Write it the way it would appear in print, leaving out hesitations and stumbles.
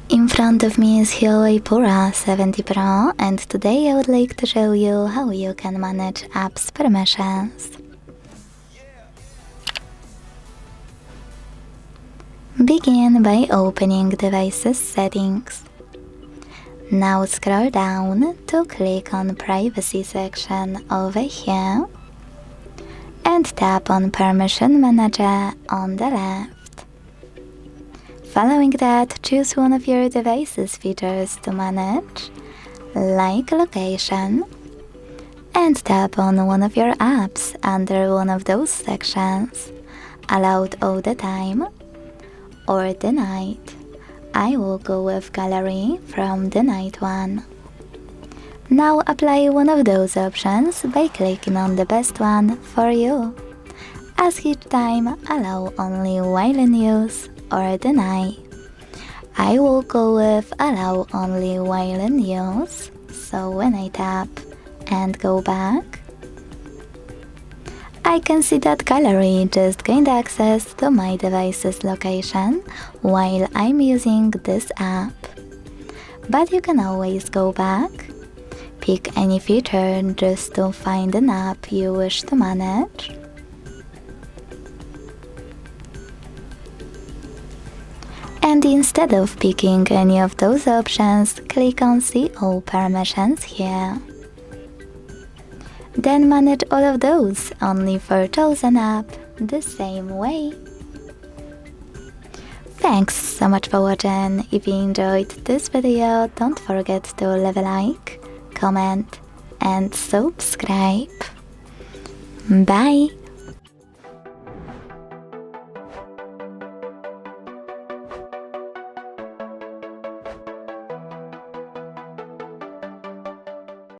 In front of me is HUAWEI Pura 70 Pro, and today I would like to show you how you can manage apps permissions. Begin by opening Devices Settings. Now scroll down to click on Privacy section over here and tap on Permission Manager on the left. Following that, choose one of your device's features to manage, like location, and tap on one of your apps under one of those sections, allowed all the time or denied. I will go with gallery from denied one. Now apply one of those options by clicking on the best one for you. As each time, allow only while in use or deny. I will go with allow only while in use, so when I tap and go back, I can see that gallery just gained access to my device's location while I'm using this app. But you can always go back, pick any feature just to find an app you wish to manage, and instead of picking any of those options, click on See All Permissions here. Then manage all of those only for chosen app the same way. Thanks so much for watching. If you enjoyed this video, don't forget to leave a like, comment and subscribe. Bye!